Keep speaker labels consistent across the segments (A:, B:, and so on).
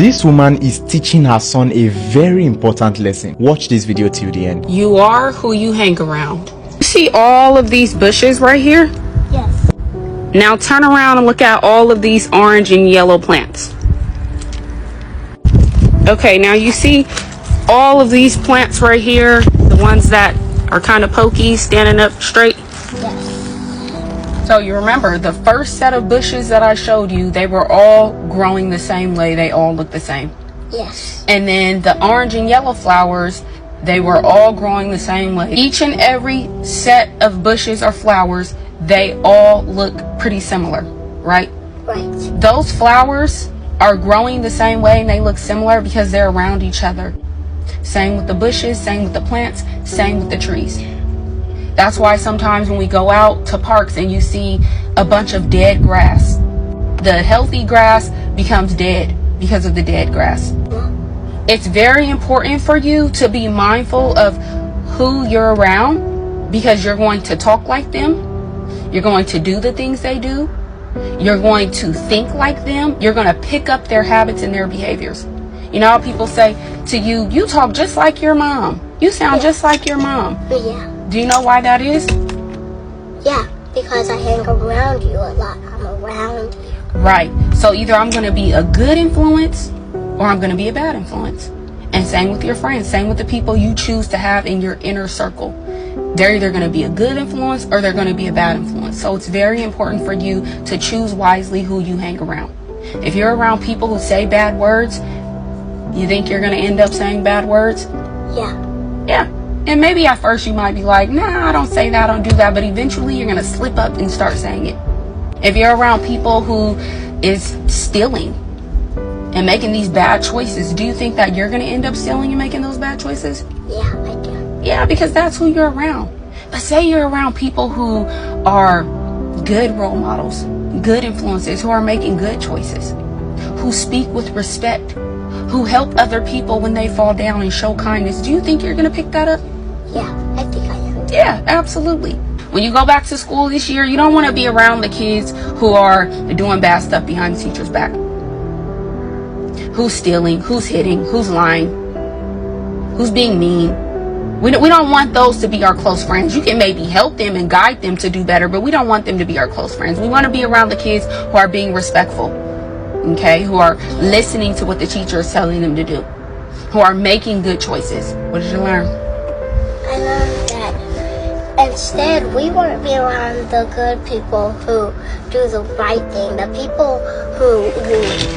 A: This woman is teaching her son a very important lesson. Watch this video till the end.
B: You are who you hang around. You see all of these bushes right here?
C: Yes.
B: Now turn around and look at all of these orange and yellow plants. Okay, now you see all of these plants right here, the ones that are kind of pokey, standing up straight?
C: Yes.
B: So you remember the first set of bushes that I showed you, they were all growing the same way. They all look the same.
C: Yes.
B: And then the orange and yellow flowers, they were all growing the same way. Each and every set of bushes or flowers, they all look pretty similar, right?
C: Right.
B: Those flowers are growing the same way and they look similar because they're around each other. Same with the bushes, same with the plants, same with the trees. That's why sometimes when we go out to parks and you see a bunch of dead grass, the healthy grass becomes dead because of the dead grass. It's very important for you to be mindful of who you're around, because you're going to talk like them. You're going to do the things they do. You're going to think like them. You're going to pick up their habits and their behaviors. You know how people say to you, you talk just like your mom. You sound just like your mom.
C: Yeah.
B: Do you know why that is?
C: Yeah, because I hang around you a lot. I'm around you.
B: Right. So either I'm going to be a good influence or I'm going to be a bad influence. And same with your friends. Same with the people you choose to have in your inner circle. They're either going to be a good influence or they're going to be a bad influence. So it's very important for you to choose wisely who you hang around. If you're around people who say bad words, you think you're going to end up saying bad words?
C: Yeah.
B: Yeah. And maybe at first you might be like, nah, I don't say that, I don't do that. But eventually you're going to slip up and start saying it. If you're around people who is stealing and making these bad choices, do you think that you're going to end up stealing and making those bad choices?
C: Yeah, I do.
B: Yeah, because that's who you're around. But say you're around people who are good role models, good influences, who are making good choices, who speak with respect, who help other people when they fall down and show kindness. Do you think you're going to pick that up?
C: Yeah, I think I am.
B: Yeah, absolutely. When you go back to school this year, you don't want to be around the kids who are doing bad stuff behind the teacher's back. Who's stealing, who's hitting, who's lying, who's being mean. We don't want those to be our close friends. You can maybe help them and guide them to do better, but we don't want them to be our close friends. We want to be around the kids who are being respectful, okay, who are listening to what the teacher is telling them to do, who are making good choices. What did you learn?
C: I learned that instead we want to be around the good people who do the right thing, the people who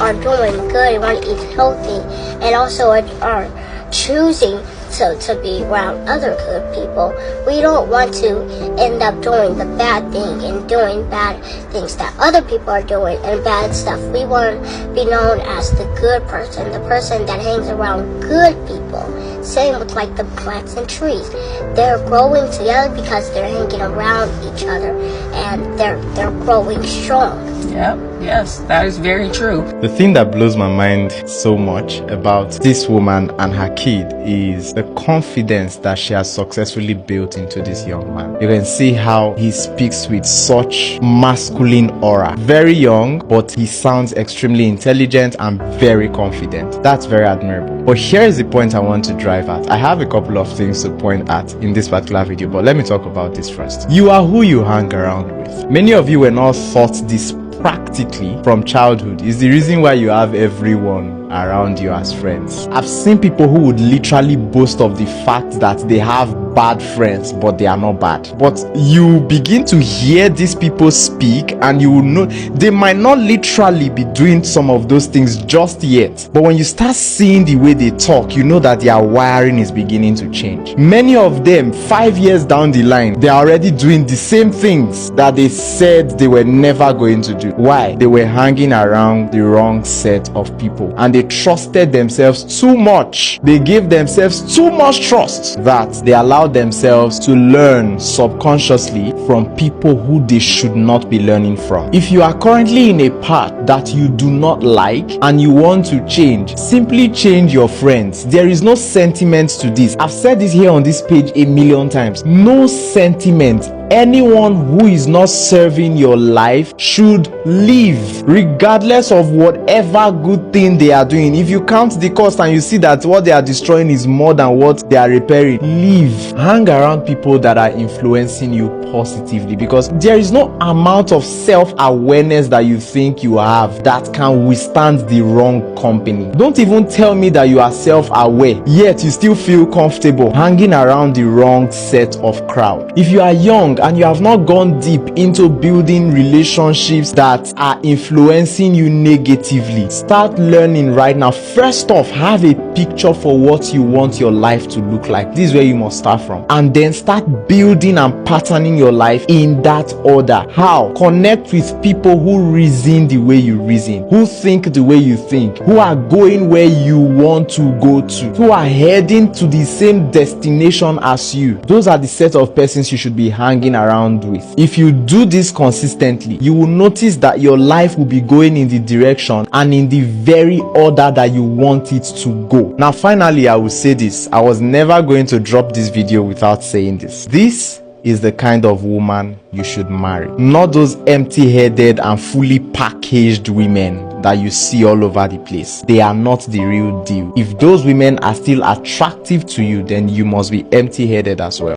C: are doing good and want to eat healthy, and also are choosing to be around other good people. We don't want to end up doing the bad thing and doing bad things that other people are doing and bad stuff. We want to be known as the good person, the person that hangs around good people. Same with like the plants and trees. They're growing together because they're hanging around each other and they're growing strong.
B: Yep, yes, that is very true.
A: The thing that blows my mind so much about this woman and her kid is the confidence that she has successfully built into this young man. You can see how he speaks with such masculine aura. Very young, but he sounds extremely intelligent and very confident. That's very admirable. But here is the point I want to drive at. I have a couple of things to point at in this particular video, but let me talk about this first. You are who you hang around with. Many of you were not taught this practically from childhood. Is the reason why you have everyone around you as friends. I've seen people who would literally boast of the fact that they have bad friends, but they are not bad. But you begin to hear these people speak and you will know they might not literally be doing some of those things just yet, but when you start seeing the way they talk, you know that their wiring is beginning to change. Many of them 5 years down the line, they are already doing the same things that they said they were never going to do. Why? They were hanging around the wrong set of people and they trusted themselves too much. They gave themselves too much trust that they allowed themselves to learn subconsciously from people who they should not be learning from. If you are currently in a path that you do not like and you want to change, simply change your friends. There is no sentiment to this. I've said this here on this page a million times. No sentiment. anyone who is not serving your life should leave, regardless of whatever good thing they are doing. If you count the cost and you see that what they are destroying is more than what they are repairing, leave. Hang around people that are influencing you positively, because there is no amount of self-awareness that you think you have that can withstand the wrong company. Don't even tell me that you are self-aware yet you still feel comfortable hanging around the wrong set of crowd. If you are young and you have not gone deep into building relationships that are influencing you negatively, start learning right now. First off, have a picture for what you want your life to look like. This is where you must start from, and then start building and patterning your life in that order. How? Connect with people who reason the way you reason, who think the way you think, who are going where you want to go to, who are heading to the same destination as you. Those are the set of persons you should be hanging around with. If you do this consistently, you will notice that your life will be going in the direction and in the very order that you want it to go. Now finally, I will say this. I was never going to drop this video without saying this. This is the kind of woman you should marry, not those empty-headed and fully packaged women that you see all over the place. They are not the real deal. If those women are still attractive to you, then you must be empty-headed as well.